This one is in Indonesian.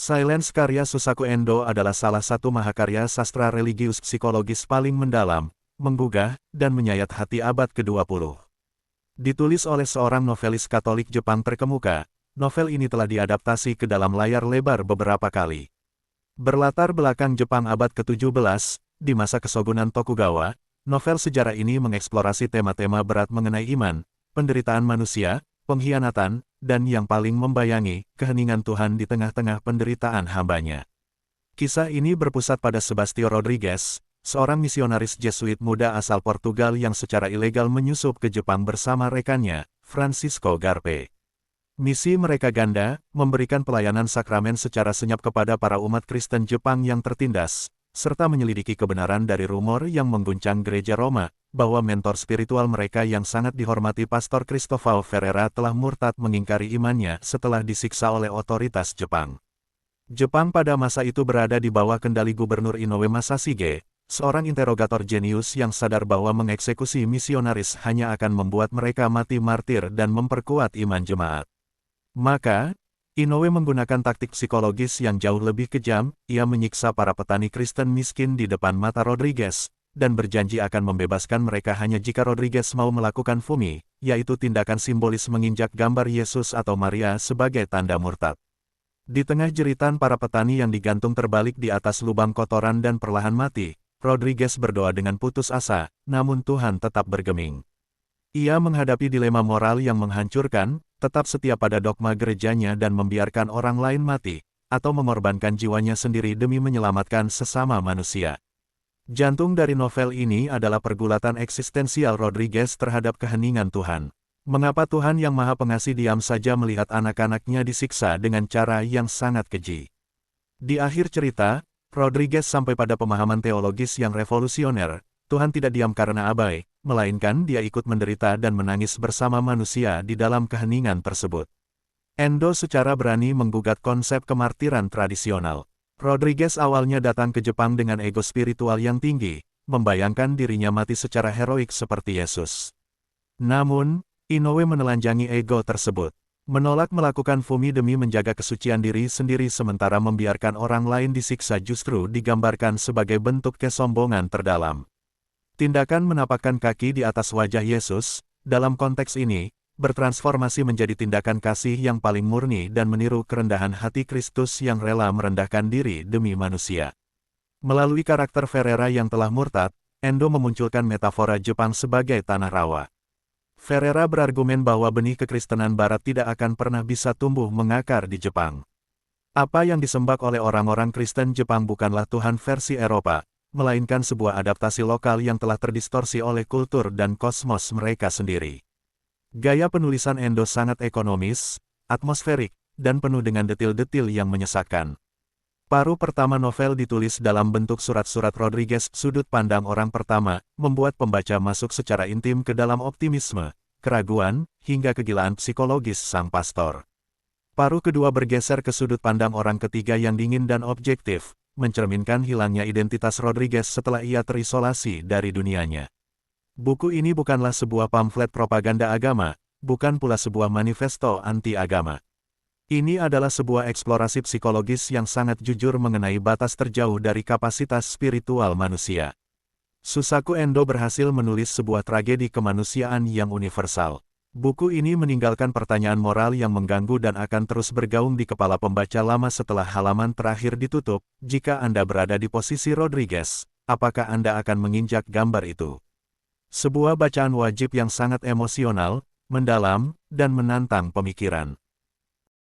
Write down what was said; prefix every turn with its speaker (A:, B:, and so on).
A: Silence karya Susaku Endo adalah salah satu mahakarya sastra religius psikologis paling mendalam, menggugah, dan menyayat hati abad ke-20. Ditulis oleh seorang novelis Katolik Jepang terkemuka, novel ini telah diadaptasi ke dalam layar lebar beberapa kali. Berlatar belakang Jepang abad ke-17, di masa Kesogunan Tokugawa, novel sejarah ini mengeksplorasi tema-tema berat mengenai iman, penderitaan manusia, pengkhianatan, dan yang paling membayangi, keheningan Tuhan di tengah-tengah penderitaan hambanya. Kisah ini berpusat pada Sebastio Rodrigues, seorang misionaris Jesuit muda asal Portugal yang secara ilegal menyusup ke Jepang bersama rekannya, Francisco Garpe. Misi mereka ganda, memberikan pelayanan sakramen secara senyap kepada para umat Kristen Jepang yang tertindas, serta menyelidiki kebenaran dari rumor yang mengguncang gereja Roma, bahwa mentor spiritual mereka yang sangat dihormati Pastor Cristobal Ferreira telah murtad mengingkari imannya setelah disiksa oleh otoritas Jepang. Jepang pada masa itu berada di bawah kendali Gubernur Inoue Masashige, seorang interogator jenius yang sadar bahwa mengeksekusi misionaris hanya akan membuat mereka mati martir dan memperkuat iman jemaat. Maka, Inoue menggunakan taktik psikologis yang jauh lebih kejam, ia menyiksa para petani Kristen miskin di depan mata Rodrigues, dan berjanji akan membebaskan mereka hanya jika Rodrigues mau melakukan fumi, yaitu tindakan simbolis menginjak gambar Yesus atau Maria sebagai tanda murtad. Di tengah jeritan para petani yang digantung terbalik di atas lubang kotoran dan perlahan mati, Rodrigues berdoa dengan putus asa, namun Tuhan tetap bergeming. Ia menghadapi dilema moral yang menghancurkan, tetap setia pada dogma gerejanya dan membiarkan orang lain mati, atau mengorbankan jiwanya sendiri demi menyelamatkan sesama manusia. Jantung dari novel ini adalah pergulatan eksistensial Rodrigues terhadap keheningan Tuhan. Mengapa Tuhan yang Maha Pengasih diam saja melihat anak-anaknya disiksa dengan cara yang sangat keji? Di akhir cerita, Rodrigues sampai pada pemahaman teologis yang revolusioner, Tuhan tidak diam karena abai, melainkan dia ikut menderita dan menangis bersama manusia di dalam keheningan tersebut. Endo secara berani menggugat konsep kemartiran tradisional. Rodrigues awalnya datang ke Jepang dengan ego spiritual yang tinggi, membayangkan dirinya mati secara heroik seperti Yesus. Namun, Inoue menelanjangi ego tersebut. Menolak melakukan fumi demi menjaga kesucian diri sendiri sementara membiarkan orang lain disiksa justru digambarkan sebagai bentuk kesombongan terdalam. Tindakan menapakkan kaki di atas wajah Yesus, dalam konteks ini, bertransformasi menjadi tindakan kasih yang paling murni dan meniru kerendahan hati Kristus yang rela merendahkan diri demi manusia. Melalui karakter Ferreira yang telah murtad, Endo memunculkan metafora Jepang sebagai tanah rawa. Ferreira berargumen bahwa benih kekristenan Barat tidak akan pernah bisa tumbuh mengakar di Jepang. Apa yang disembah oleh orang-orang Kristen Jepang bukanlah Tuhan versi Eropa, melainkan sebuah adaptasi lokal yang telah terdistorsi oleh kultur dan kosmos mereka sendiri. Gaya penulisan Endo sangat ekonomis, atmosferik, dan penuh dengan detil-detil yang menyesakkan. Paruh pertama novel ditulis dalam bentuk surat-surat Rodrigues, sudut pandang orang pertama, membuat pembaca masuk secara intim ke dalam optimisme, keraguan, hingga kegilaan psikologis sang pastor. Paruh kedua bergeser ke sudut pandang orang ketiga yang dingin dan objektif, mencerminkan hilangnya identitas Rodrigues setelah ia terisolasi dari dunianya. Buku ini bukanlah sebuah pamflet propaganda agama, bukan pula sebuah manifesto anti-agama. Ini adalah sebuah eksplorasi psikologis yang sangat jujur mengenai batas terjauh dari kapasitas spiritual manusia. Susaku Endo berhasil menulis sebuah tragedi kemanusiaan yang universal. Buku ini meninggalkan pertanyaan moral yang mengganggu dan akan terus bergaung di kepala pembaca lama setelah halaman terakhir ditutup. Jika Anda berada di posisi Rodrigues, apakah Anda akan menginjak gambar itu? Sebuah bacaan wajib yang sangat emosional, mendalam, dan menantang pemikiran.